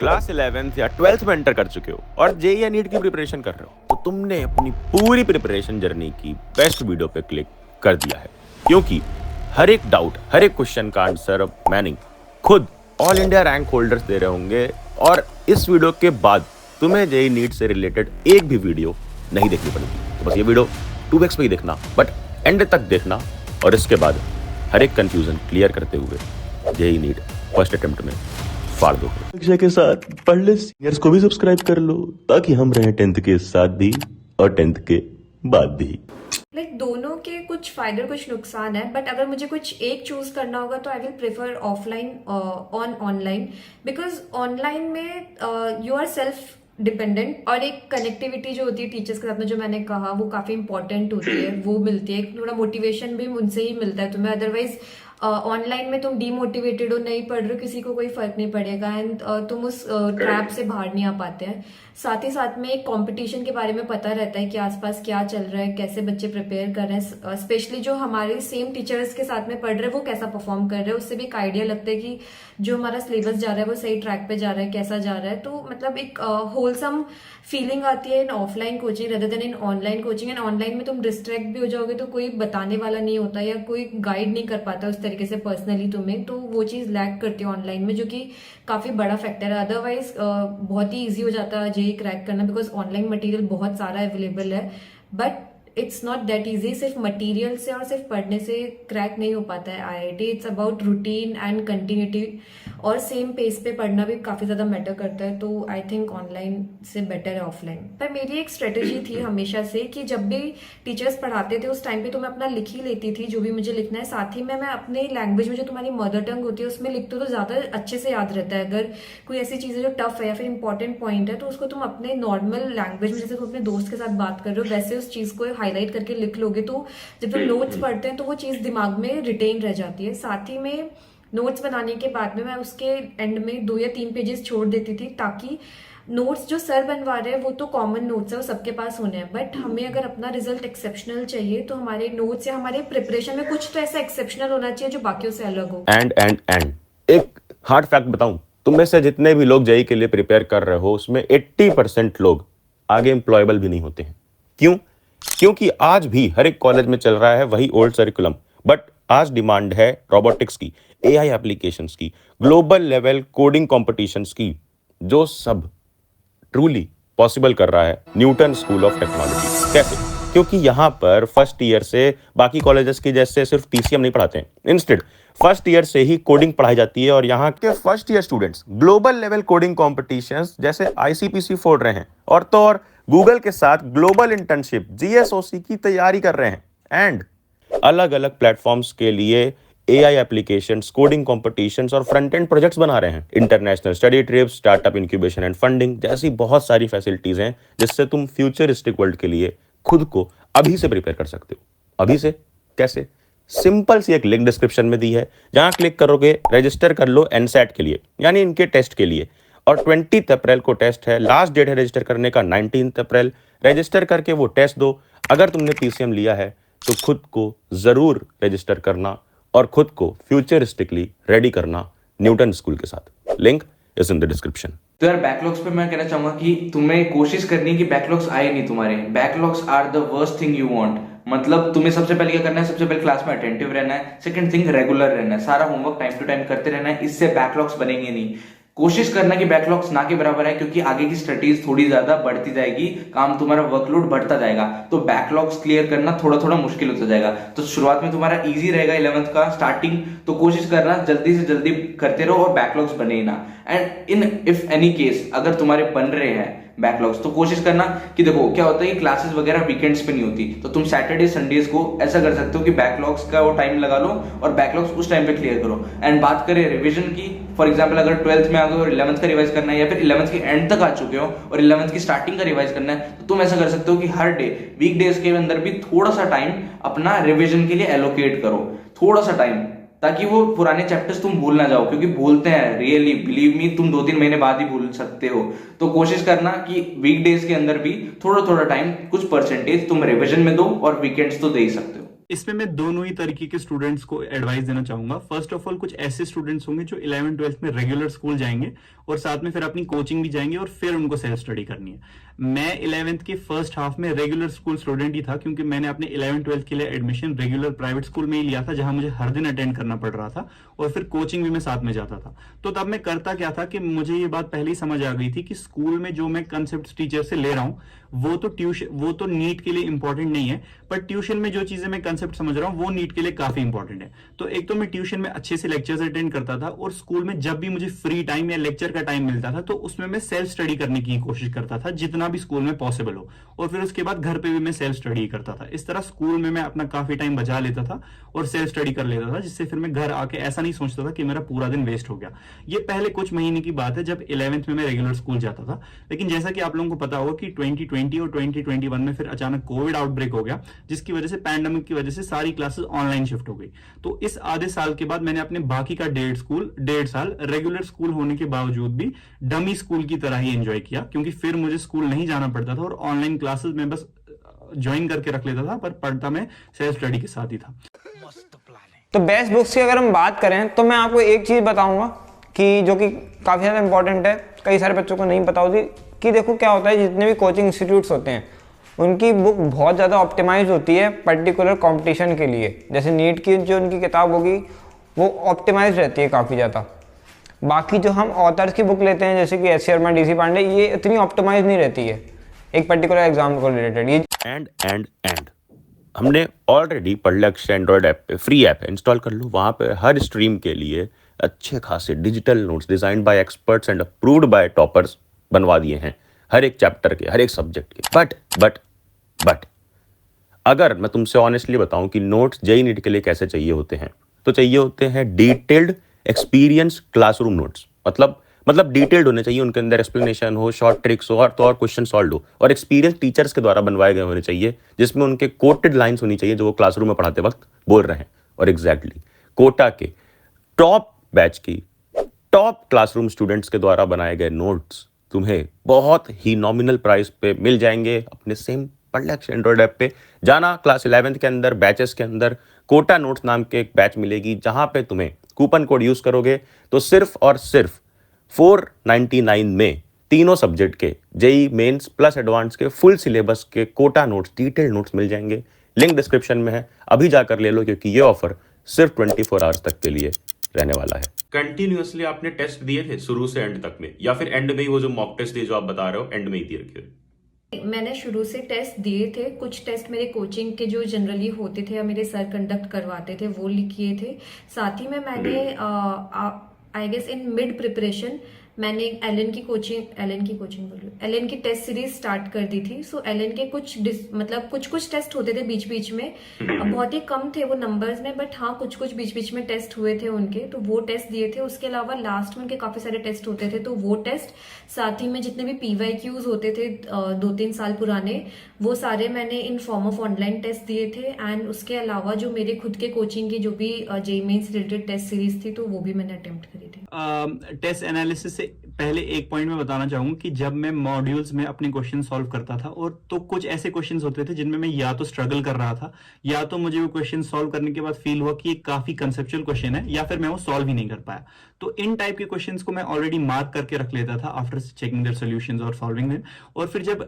Class 11th या 12th में enter कर चुके हो और जेईई या नीट की प्रिपरेशन कर रहे हो, तो तुमने अपनी पूरी प्रिपरेशन जर्नी की बेस्ट वीडियो पे क्लिक कर दिया है, क्योंकि हर एक डाउट, हर एक क्वेश्चन का आंसर अब मैं नहीं, खुद ऑल इंडिया रैंक होल्डर्स दे रहे होंगे। और इस वीडियो के बाद तुम्हें जेईई नीट से रिलेटेड एक भी वीडियो नहीं देखनी पड़ेगी। तो बस ये वीडियो 2x पे ही देखना, बट एंड तक देखना, और इसके बाद हर एक कंफ्यूजन क्लियर करते हुए जेईई नीट फर्स्ट अटेम्प्ट में फाड़ दो। शिक्षा के साथ पढ़ ले सीनियर्स को भी सब्सक्राइब कर लो, ताकि हम रहें 10th के साथ भी और 10th के बाद भी। दोनों के कुछ फायदे और कुछ नुकसान है, बट अगर मुझे कुछ एक चूज करना होगा तो I will prefer offline on online, because online में यू आर सेल्फ डिपेंडेंट, और एक कनेक्टिविटी जो होती है टीचर्स के साथ में, जो मैंने कहा वो काफी इंपॉर्टेंट होती है, वो मिलती है। थोड़ा मोटिवेशन भी उनसे ही मिलता है तुम्हें, अदरवाइज ऑनलाइन में तुम डीमोटिवेटेड हो, नहीं पढ़ रहे हो, किसी को कोई फर्क नहीं पड़ेगा, एंड तुम उस ट्रैप से बाहर नहीं आ पाते हैं। साथ ही साथ में एक कंपटीशन के बारे में पता रहता है कि आसपास क्या चल रहा है, कैसे बच्चे प्रिपेयर कर रहे हैं, स्पेशली जो हमारे सेम टीचर्स के साथ में पढ़ रहे हैं वो कैसा परफॉर्म कर रहे हैं, उससे भी एक आइडिया लगता है कि जो हमारा सिलेबस जा रहा है वो सही ट्रैक पे जा रहा है, कैसा जा रहा है। तो मतलब एक होलसम फीलिंग आती है in offline coaching rather then in online coaching. And online में तुम डिस्ट्रैक्ट भी हो जाओगे तो कोई बताने वाला नहीं होता, या कोई गाइड नहीं कर पाता उस तरीके से पर्सनली तुम्हें, तो वो चीज लैक करती है ऑनलाइन में, जो कि काफी बड़ा फैक्टर है। अदरवाइज बहुत ही ईजी हो जाता है जेईई क्रैक करना, बिकॉज ऑनलाइन मटेरियल बहुत सारा अवेलेबल है, but it's not that easy. सिर्फ मटेरियल से और सिर्फ पढ़ने से क्रैक नहीं हो पाता है IIT. It's about routine and continuity, और सेम पेस पे पढ़ना भी काफी ज्यादा मैटर करता है। तो आई थिंक ऑनलाइन से बेटर है ऑफलाइन। पर मेरी एक स्ट्रेटेजी थी हमेशा से कि जब भी टीचर्स पढ़ाते थे उस टाइम पे तो मैं अपना लिख ही लेती थी जो भी मुझे लिखना है, साथ ही में मैं अपने लैंग्वेज में, जो तुम्हारी मदर टंग होती है, उसमें लिखते हो तो ज्यादा अच्छे से याद रहता है। अगर कोई ऐसी चीज है जो टफ है या फिर इंपॉर्टेंट पॉइंट है, तो उसको तुम अपने नॉर्मल लैंग्वेज में, जैसे तुम अपने दोस्त के साथ बात कर रहे हो, वैसे उस चीज को हाईलाइट करके लिख लोगे, तो जब तुम नोट्स पढ़ते हैं तो वो चीज दिमाग में रिटेन रह जाती है। साथ ही में नोट्स बनाने के बाद में मैं उसके एंड में 2 या 3 पेजेस छोड़ देती थी, ताकि नोट्स जो सर बनवा रहे हैं वो तो कॉमन नोट्स है, वो सबके पास होने हैं, बट हमें अगर अपना रिजल्ट एक्सेप्शनल चाहिए तो हमारे नोट्स या हमारे प्रिपरेशन में कुछ तो ऐसा एक्सेप्शनल होना चाहिए जो बाकियों से अलग हो। एंड एक हार्ड फैक्ट बताऊं, तुम में से जितने भी लोग जेईई के लिए प्रिपेयर कर रहे हो, उसमें 80% लोग आगे एम्प्लॉयबल भी नहीं होते हैं। क्यों? क्योंकि आज भी हर एक कॉलेज में चल रहा है वही ओल्ड करिकुलम, बट आज डिमांड है रोबोटिक्स की, एआई एप्लीकेशंस की, ग्लोबल लेवल कोडिंग कॉम्पिटिशंस की, जो सब ट्रूली पॉसिबल कर रहा है न्यूटन स्कूल ऑफ टेक्नोलॉजी। कैसे? क्योंकि यहां पर फर्स्ट ईयर से बाकी कॉलेजेस की जैसे सिर्फ पीसीएम नहीं पढ़ाते हैं, इंस्टेड फर्स्ट ईयर से ही कोडिंग पढ़ाई जाती है, और यहाँ के first year students global level coding competitions जैसे आईसीपीसी फोड़ रहे हैं, और तो और गूगल के साथ ग्लोबल इंटर्नशिप जीएसओसी की तैयारी कर रहे हैं, एंड अलग अलग प्लेटफॉर्म्स के लिए एआई एप्लीकेशंस, कोडिंग कॉम्पिटिशंस और फ्रंट एंड प्रोजेक्ट्स बना रहे हैं। International study trips, startup incubation and funding जैसी बहुत सारी फैसिलिटीज हैं, जिससे तुम फ्यूचरिस्टिक वर्ल्ड के लिए खुद को अभी से प्रिपेयर कर सकते हो। अभी से कैसे? सिंपल सी एक लिंक डिस्क्रिप्शन में दी है, जहां क्लिक करोगे रजिस्टर कर लो एनसेट के लिए, यानी इनके टेस्ट के लिए, और 20 अप्रैल को टेस्ट है। लास्ट डेट है रजिस्टर करने का 19 अप्रैल। रजिस्टर करके वो टेस्ट दो। अगर तुमने पीसीएम लिया है तो खुद को जरूर रजिस्टर करना और खुद को फ्यूचरिस्टिकली रेडी करना न्यूटन स्कूल के साथ। Link is in the description. तो यार बैकलॉग्स पे मैं कहना चाहूंगा कि तुम्हें कोशिश करनी है कि बैकलॉग्स आए नहीं तुम्हारे। Backlogs are the worst thing you want. मतलब तुम्हें सबसे पहले क्या करना है, सबसे पहले क्लास में अटेंटिव रहना है। सेकंड थिंग, रेगुलर रहना है, सारा होमवर्क टाइम टू टाइम करते रहना है। इससे बैकलॉग्स बनेंगे नहीं। कोशिश करना कि बैकलॉग्स ना के बराबर है, क्योंकि आगे की स्टडीज थोड़ी ज्यादा बढ़ती जाएगी, काम तुम्हारा वर्कलोड बढ़ता जाएगा, तो बैकलॉग्स क्लियर करना थोड़ा थोड़ा मुश्किल होता जाएगा। तो शुरुआत में तुम्हारा इजी रहेगा 11th का स्टार्टिंग, तो कोशिश करना जल्दी से जल्दी करते रहो और बैकलॉग्स बने ही ना। And in if any case अगर तुम्हारे बन रहे हैं बैकलॉग्स, तो कोशिश करना कि देखो क्या होता है कि क्लासेस वगैरह वीकेंड्स पे नहीं होती, तो तुम सैटरडे संडेज को ऐसा कर सकते हो कि बैकलॉग्स का वो टाइम लगा लो और बैकलॉग्स उस टाइम पे क्लियर करो। एंड बात करें रिवीजन की, फॉर एग्जांपल अगर 12th में आ गए और 11th का रिवाइज करना है, या फिर 11th के एंड तक आ चुके हो और 11th की स्टार्टिंग का रिवाइज करना है, तो तुम ऐसा कर सकते हो कि हर डे वीक डेज के अंदर भी थोड़ा सा टाइम अपना रिविजन के लिए एलोकेट करो, थोड़ा सा टाइम, ताकि वो पुराने चैप्टर्स तुम भूल ना जाओ, क्योंकि भूलते हैं, रियली बिलीव मी, तुम 2-3 महीने बाद ही भूल सकते हो। तो कोशिश करना कि वीक डेज के अंदर भी थोड़ा थोड़ा टाइम, कुछ परसेंटेज तुम रिवीजन में दो, और वीकेंड्स तो दे ही सकते हो। इसमें मैं दोनों ही तरीके के स्टूडेंट्स को एडवाइस देना चाहूंगा। फर्स्ट ऑफ ऑल कुछ ऐसे स्टूडेंट्स होंगे जो 11th 12th में रेगुलर स्कूल जाएंगे और साथ में फिर अपनी कोचिंग भी जाएंगे और फिर उनको सेल्फ स्टडी करनी है। मैं 11th के फर्स्ट हाफ में रेगुलर स्कूल स्टूडेंट ही था, क्योंकि मैंने अपने 11th 12th के लिए एडमिशन रेगुलर प्राइवेट स्कूल में ही लिया था, जहां मुझे हर दिन अटेंड करना पड़ रहा था और फिर कोचिंग भी मैं साथ में जाता था। तो तब मैं करता क्या था कि मुझे ये बात पहले ही समझ आ गई थी कि स्कूल में जो मैं कंसेप्ट टीचर से ले रहा हूँ वो तो नीट के लिए इंपॉर्टेंट नहीं है, पर ट्यूशन में जो चीजें मैं कंसेप्ट समझ रहा हूँ वो नीट के लिए काफी इंपॉर्टेंट है। तो एक तो मैं ट्यूशन में अच्छे से लेक्चर्स अटेंड करता था और स्कूल में जब भी मुझे फ्री टाइम या लेक्चर का टाइम मिलता था तो उसमें मैं सेल्फ स्टडी करने की कोशिश करता था जितना भी स्कूल में पॉसिबल हो, और फिर उसके बाद घर पे भी मैं सेल्फ स्टडी करता था। इस तरह स्कूल में मैं अपना काफी टाइम बचा लेता था और सेल्फ स्टडी कर लेता था, जिससे फिर मैं घर आके ऐसा नहीं सोचता था कि मेरा पूरा दिन वेस्ट हो गया। ये पहले कुछ महीने की बात है जब 11th में मैं रेगुलर स्कूल जाता था। लेकिन जैसा कि आप लोगों को पता होगा कि 2020 और 2021 में फिर अचानक कोविड आउटब्रेक हो गया, जिसकी वजह से पैंडेमिक की वजह से सारी क्लासेस ऑनलाइन शिफ्ट हो गई। तो इस आधे साल के बाद मैंने अपने बाकी का 1.5 साल रेगुलर स्कूल होने के बावजूद भी डमी स्कूल की तरह ही एंजॉय किया, क्योंकि फिर मुझे स्कूल नहीं जाना पड़ता था और ऑनलाइन क्लासेस में बस ज्वाइन करके रख लेता था, पर पढ़ता मैं सेल्फ स्टडी के साथ ही था। तो बेस्ट बुक्स की अगर हम बात करें तो मैं आपको एक चीज़ बताऊंगा कि जो कि काफ़ी ज़्यादा इंपॉर्टेंट है, कई सारे बच्चों को नहीं पता होती, कि देखो क्या होता है, जितने भी कोचिंग इंस्टीट्यूट्स होते हैं उनकी बुक बहुत ज़्यादा ऑप्टिमाइज होती है पर्टिकुलर कंपटीशन के लिए। जैसे नीट की जो उनकी किताब होगी वो ऑप्टिमाइज रहती है काफ़ी ज़्यादा। बाकी जो हम ऑथर्स की बुक लेते हैं जैसे कि एस शर्मा, DC पांडे, ये इतनी ऑप्टिमाइज नहीं रहती है एक पर्टिकुलर एग्जाम को रिलेटेड। ये एंड हमने ऑलरेडी पढ़लक्ष्य से एंड्रॉयड ऐप पे फ्री ऐप है, इंस्टॉल कर लो। वहाँ पे हर स्ट्रीम के लिए अच्छे खासे digital notes designed bye experts and approved by toppers बनवा दिए हैं, हर एक चैप्टर के, हर एक सब्जेक्ट के। बट अगर मैं तुमसे ऑनेस्टली बताऊं कि नोट्स जेईई नीट के लिए कैसे चाहिए होते हैं, तो चाहिए होते हैं डिटेल्ड एक्सपीरियंस क्लासरूम नोट्स। मतलब डिटेल्ड होने चाहिए, उनके अंदर एक्सप्लेनेशन हो, शॉर्ट ट्रिक्स हो और क्वेश्चन सॉल्व हो, और एक्सपीरियंस टीचर्स के द्वारा बनवाए गए होने चाहिए, जिसमें उनके कोटेड लाइंस होनी चाहिए जो वो क्लासरूम में पढ़ाते वक्त बोल रहे हैं। और एग्जैक्टली कोटा के टॉप बैच की टॉप क्लासरूम स्टूडेंट्स के द्वारा बनाए गए नोट्स तुम्हें बहुत ही नॉमिनल प्राइस पे मिल जाएंगे अपने सेम पढ़लक्ष्य एंड्रॉयड ऐप पे। जाना, क्लास 11th के अंदर बैचेस के अंदर कोटा नोट्स नाम के एक बैच मिलेगी, जहां पे तुम्हें कूपन कोड यूज करोगे तो सिर्फ और सिर्फ 499 में तीनों सब्जेक्ट के जेईई मेंस प्लस एडवांस के फुल सिलेबस के कोटा नोट्स, डिटेल्ड नोट्स मिल जाएंगे। लिंक डिस्क्रिप्शन में है, अभी जाकर ले लो, क्योंकि ये ऑफर सिर्फ 24 आवर्स तक के लिए रहने वाला है। कंटिन्यूअसली आपने टेस्ट दिए थे शुरू से एंड तक में, या फिर एंड में ही वो जो मॉक टेस्ट दिए जो आप बता रहे हो एंड में ही दिए रखे? मैंने शुरू से टेस्ट दिए थे। कुछ टेस्ट मेरे कोचिंग के जो जनरली होते थे या मेरे सर कंडक्ट करवाते थे वो किए थे। साथ ही में मैंने I guess in mid preparation मैंने एलन की टेस्ट सीरीज स्टार्ट कर दी थी। सो एलन के कुछ टेस्ट होते थे बीच बीच में, बहुत ही कम थे वो नंबर्स में, बट हाँ कुछ बीच बीच में टेस्ट हुए थे उनके, तो वो टेस्ट दिए थे। उसके अलावा लास्ट में उनके काफी सारे टेस्ट होते थे, तो वो टेस्ट, साथ ही में जितने भी PYQs होते थे 2-3 साल पुराने, वो सारे मैंने in form of online test दिए थे। एंड उसके अलावा जो मेरे खुद के कोचिंग की जो भी JEE mains related test series थी, तो वो भी मैंने अटेम्प्ट करी थी। टेस्ट एनालिसिस से पहले एक पॉइंट में बताना चाहूंगा कि जब मैं मॉड्यूल्स में अपने क्वेश्चन सॉल्व करता था, और तो कुछ ऐसे क्वेश्चंस होते थे जिनमें मैं या तो स्ट्रगल कर रहा था, या तो मुझे वो क्वेश्चन सॉल्व करने के बाद फील हुआ कि ये काफी कंसेप्चुअल क्वेश्चन है, या फिर मैं वो सॉल्व ही नहीं कर पाया। तो इन टाइप के क्वेश्चंस को मैं ऑलरेडी मार्क करके रख लेता था आफ्टर चेकिंग देयर सॉल्यूशंस और सॉल्विंग देम। और फिर जब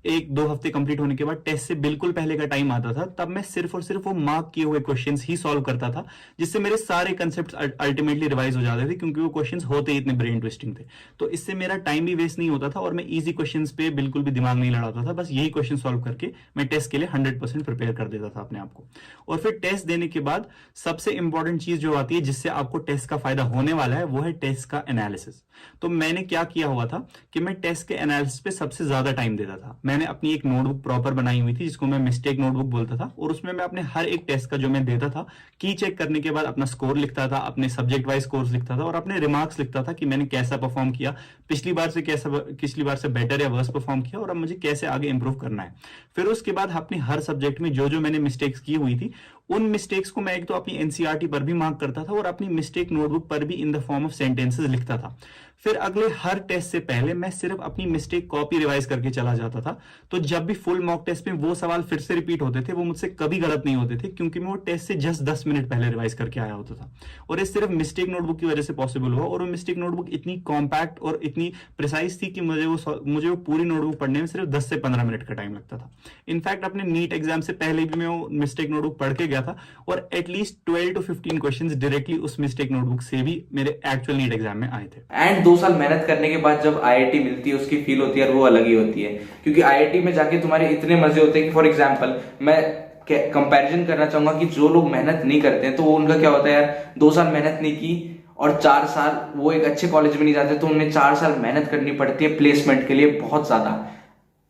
1-2 हफ्ते कंप्लीट होने के बाद टेस्ट से बिल्कुल पहले का टाइम आता था, तब मैं सिर्फ और सिर्फ वो मार्क किए हुए क्वेश्चंस ही सॉल्व करता था, जिससे मेरे सारे कंसेप्ट अल्टीमेटली रिवाइज हो जाते थे, क्योंकि वो क्वेश्चंस होते ही इतने ब्रेन ट्विस्टिंग थे। तो इससे मेरा टाइम भी वेस्ट नहीं होता था और मैं इजी क्वेश्चंस पे बिल्कुल भी दिमाग नहीं लड़ाता था। बस यही क्वेश्चन सॉल्व करके मैं टेस्ट के लिए 100% प्रिपेयर कर देता था अपने आप को। और फिर टेस्ट देने के बाद सबसे इंपॉर्टेंट चीज जो आती है जिससे आपको टेस्ट का फायदा होने वाला है, वो है टेस्ट का एनालिसिस। तो मैंने क्या किया हुआ था कि मैं टेस्ट के एनालिसिस पे सबसे ज्यादा टाइम देता था। मैंने अपनी एक नोटबुक प्रॉपर बनाई हुई थी, जिसको मैं मिस्टेक नोटबुक बोलता था, और उसमें मैं अपने हर एक टेस्ट का जो मैं देता था, की चेक करने के बाद अपना स्कोर लिखता था, अपने सब्जेक्ट वाइज स्कोर्स लिखता था, और अपने रिमार्क्स लिखता था कि मैंने कैसा परफॉर्म किया, पिछली बार से बेटर या वर्स परफॉर्म किया, और अब मुझे कैसे आगे इंप्रूव करना है। फिर उसके बाद अपने हर सब्जेक्ट में जो जो मैंने मिस्टेक्स की हुई थी, उन मिस्टेक्स को मैं एक तो अपनी एनसीईआरटी पर भी मार्क करता था और अपनी मिस्टेक नोटबुक पर भी in the form of sentences लिखता था। फिर अगले हर टेस्ट से पहले मैं सिर्फ अपनी मिस्टेक कॉपी रिवाइज करके चला जाता था। तो जब भी फुल मॉक टेस्ट में वो सवाल फिर से रिपीट होते थे, वो मुझसे कभी गलत नहीं होते थे, क्योंकि मैं वो टेस्ट से जस्ट 10 मिनट पहले रिवाइज करके आया होता था। और ये सिर्फ मिस्टेक नोटबुक की वजह से पॉसिबल हुआ। और वो मिस्टेक नोटबुक इतनी कॉम्पैक्ट और इतनी प्रिसाइज थी कि मुझे वो पूरी नोटबुक पढ़ने में सिर्फ 10 से 15 मिनट का टाइम लगता था। इनफैक्ट अपने नीट एग्जाम से पहले भी मैं वो मिस्टेक नोटबुक पढ़ के गया था, और एटलीस्ट 12 to 15 क्वेश्चंस डायरेक्टली उस मिस्टेक नोटबुक से भी मेरे एक्चुअल नीट एग्जाम में आए थे। एंड 2 साल मेहनत करने के बाद जब आईआईटी मिलती है उसकी फील होती है और वो अलग ही होती है, क्योंकि आईआईटी में जाके तुम्हारे इतने मजे होते हैं कि फॉर एग्जांपल मैं कंपैरिजन करना चाहूंगा कि जो लोग मेहनत नहीं करते हैं तो वो उनका क्या होता है, यार 2 साल मेहनत नहीं की और 4 साल वो एक अच्छे कॉलेज में नहीं जाते, तो उन्हें 4 साल मेहनत करनी पड़ती है प्लेसमेंट के लिए बहुत ज्यादा।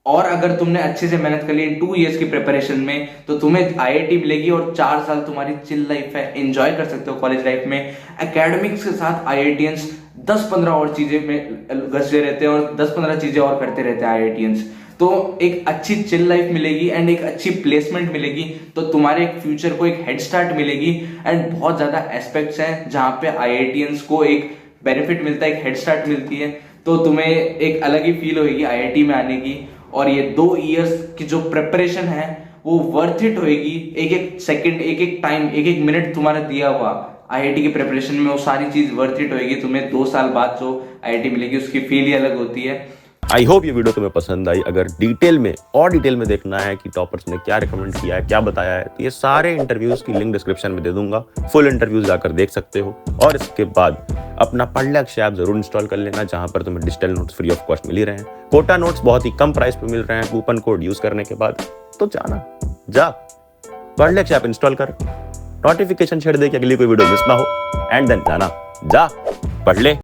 और अगर तुमने अच्छे से मेहनत कर ली 2 इयर्स की प्रिपरेशन में, तो तुम्हें आईआईटी मिलेगी और 4 साल तुम्हारी चिल लाइफ है, एंजॉय कर सकते हो कॉलेज लाइफ में। एकेडमिक्स के साथ आईआईटियंस 10-15 और चीजें में घुसे रहते हैं और 10-15 चीजें और करते रहते हैं आईआईटियंस। तो एक अच्छी चिल लाइफ मिलेगी एंड एक अच्छी प्लेसमेंट मिलेगी, तो तुम्हारे एक फ्यूचर को एक हेड स्टार्ट मिलेगी। एंड बहुत ज्यादा एस्पेक्ट्स हैं जहां पे आईआईटियंस को एक बेनिफिट मिलता है, एक हेड स्टार्ट मिलती है, तो तुम्हें एक अलग ही फील होगी आईआईटी में आने की। और ये 2 इयर्स की जो प्रिपरेशन है वो वर्थ इट होएगी। एक एक सेकंड, एक एक टाइम, एक एक मिनट तुम्हारा दिया हुआ आईआईटी की प्रिपरेशन में, वो सारी चीज वर्थ इट होएगी। तुम्हें 2 साल बाद जो आईआईटी मिलेगी उसकी फील ही अलग होती है। आई होप ये वीडियो तुम्हें पसंद आई। अगर डिटेल में देखना है कि टॉपर्स ने क्या रिकमेंड किया है, क्या बताया है, तो ये सारे इंटरव्यूज की लिंक डिस्क्रिप्शन में दे दूंगा। फुल इंटरव्यूज जाकर देख सकते हो। और इसके बाद अपना पढ़लक्ष्य ऐप जरूर इंस्टॉल कर लेना, जहां पर तुम्हें digital notes free of cost मिल ही रहे हैं। कोटा नोट्स बहुत ही कम प्राइस पे मिल रहे हैं कूपन कोड यूज करने के बाद। तो जा पढ़लक्ष्य ऐप इंस्टॉल कर, नोटिफिकेशन छेड़ दे कि अगली कोई वीडियो मिस ना हो, एंड देन जा पढ़ ले।